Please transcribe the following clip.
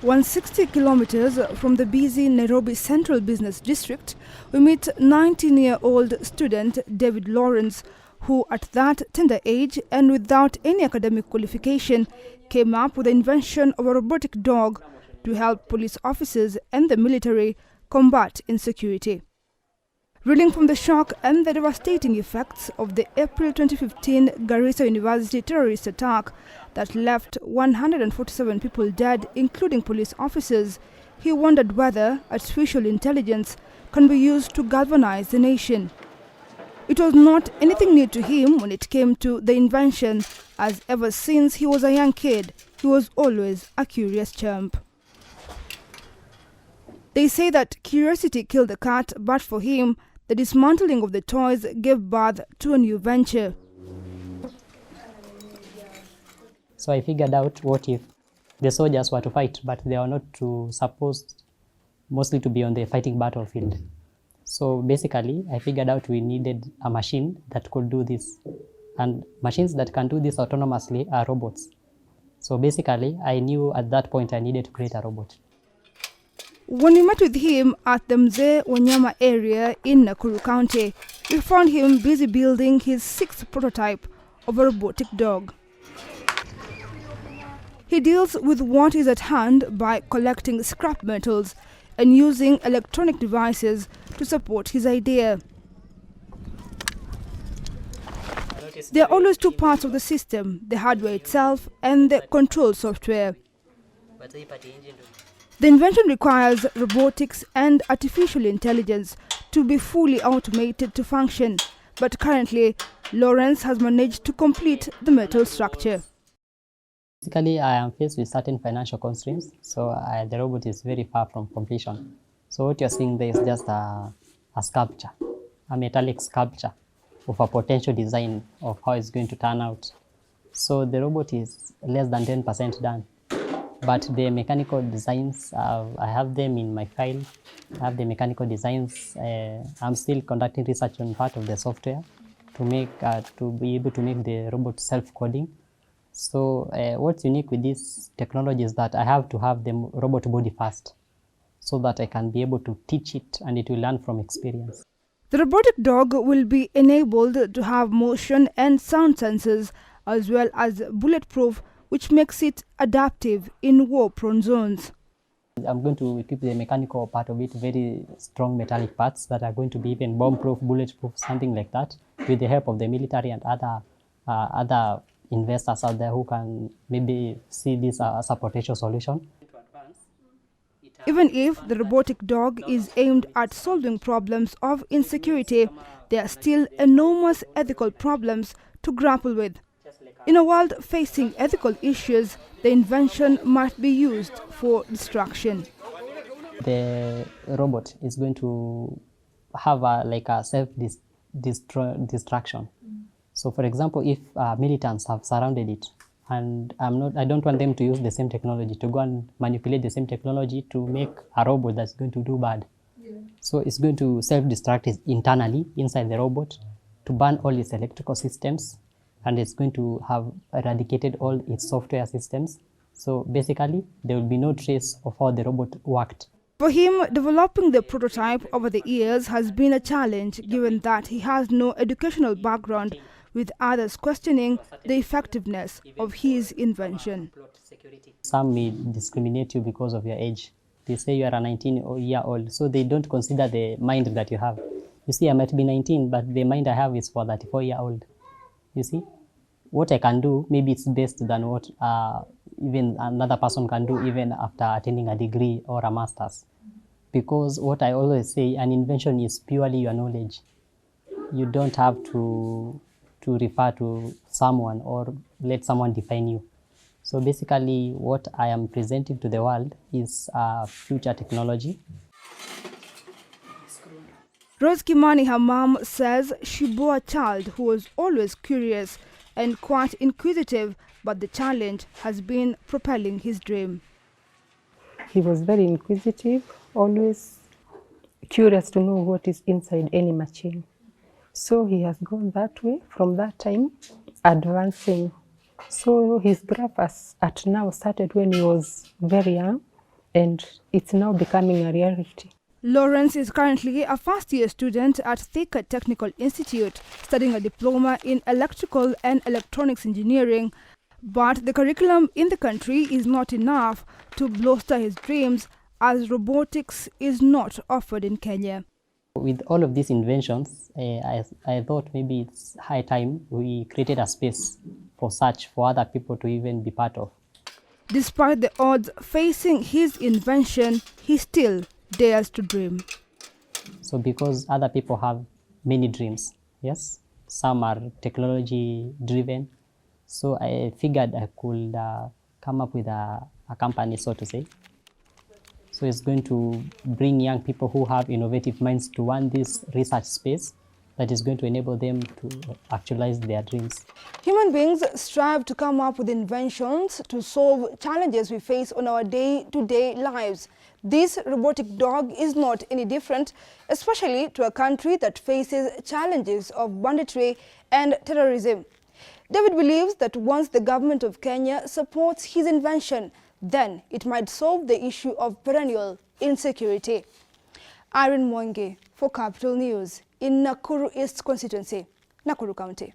160 kilometers from the busy Nairobi Central Business District, we meet 19-year-old student David Lawrence, who at that tender age and without any academic qualification came up with the invention of a robotic dog to help police officers and the military combat insecurity. Reeling from the shock and the devastating effects of the April 2015 Garissa University terrorist attack that left 147 people dead, including police officers, he wondered whether artificial intelligence can be used to galvanize the nation. It was not anything new to him when it came to the invention, as ever since he was a young kid, he was always a curious chump. They say that curiosity killed the cat, but for him, the dismantling of the toys gave birth to a new venture. So I figured out, what if the soldiers were to fight, but they are not supposed mostly to be on the fighting battlefield. So basically, I figured out we needed a machine that could do this. And machines that can do this autonomously are robots. So basically, I knew at that point I needed to create a robot. When we met with him at the Mzee Wanyama area in Nakuru County, we found him busy building his 6th prototype of a robotic dog. He deals with what is at hand by collecting scrap metals and using electronic devices to support his idea. There are always two parts of the system, the hardware itself and the control software. The invention requires robotics and artificial intelligence to be fully automated to function, but currently, Lawrence has managed to complete the metal structure. Basically, I am faced with certain financial constraints, so the robot is very far from completion. So what you're seeing there is just a sculpture, a metallic sculpture of a potential design of how it's going to turn out. So the robot is less than 10% done. But the mechanical designs, I have them in my file. I have the mechanical designs. I'm still conducting research on part of the software to be able to make the robot self-coding. So what's unique with this technology is that I have to have the robot body first, so that I can be able to teach it and it will learn from experience. The robotic dog will be enabled to have motion and sound sensors, as well as bulletproof, which makes it adaptive in war-prone zones. I'm going to equip the mechanical part of it, very strong metallic parts that are going to be even bomb-proof, bulletproof, something like that, with the help of the military and other investors out there who can maybe see this as a potential solution. Even if the robotic dog is aimed at solving problems of insecurity, there are still enormous ethical problems to grapple with. In a world facing ethical issues, the invention might be used for destruction. The robot is going to have a self-destruction. So for example, if militants have surrounded it, and I don't want them to use the same technology, to go and manipulate the same technology to make a robot that's going to do bad. Yeah. So it's going to self-destruct internally inside the robot to burn all its electrical systems, and it's going to have eradicated all its software systems. So basically, there will be no trace of how the robot worked. For him, developing the prototype over the years has been a challenge, given that he has no educational background, with others questioning the effectiveness of his invention. Some may discriminate you because of your age. They say you are a 19-year-old, so they don't consider the mind that you have. You see, I might be 19, but the mind I have is for a 34-year-old. You see, what I can do, maybe it's best than what even another person can do even after attending a degree or a master's. Because what I always say, an invention is purely your knowledge. You don't have to refer to someone or let someone define you. So basically, what I am presenting to the world is future technology. Rose Kimani, her mom, says she bore a child who was always curious and quite inquisitive, but the challenge has been propelling his dream. He was very inquisitive, always curious to know what is inside any machine. So he has gone that way from that time, advancing. So his graph at now started when he was very young, and it's now becoming a reality. Lawrence is currently a first-year student at Thika Technical Institute, studying a diploma in electrical and electronics engineering. But the curriculum in the country is not enough to bolster his dreams, as robotics is not offered in Kenya. With all of these inventions, I thought maybe it's high time we created a space for such, for other people to even be part of. Despite the odds facing his invention, he still dares to dream. So because other people have many dreams, yes, some are technology driven, so I figured I could come up with a company, so to say. So it's going to bring young people who have innovative minds to run this research space that is going to enable them to actualize their dreams. Human beings strive to come up with inventions to solve challenges we face on our day-to-day lives. This robotic dog is not any different, especially to a country that faces challenges of banditry and terrorism. David believes that once the government of Kenya supports his invention, then it might solve the issue of perennial insecurity. Irene Mwangi for Capital News in Nakuru East Constituency, Nakuru County.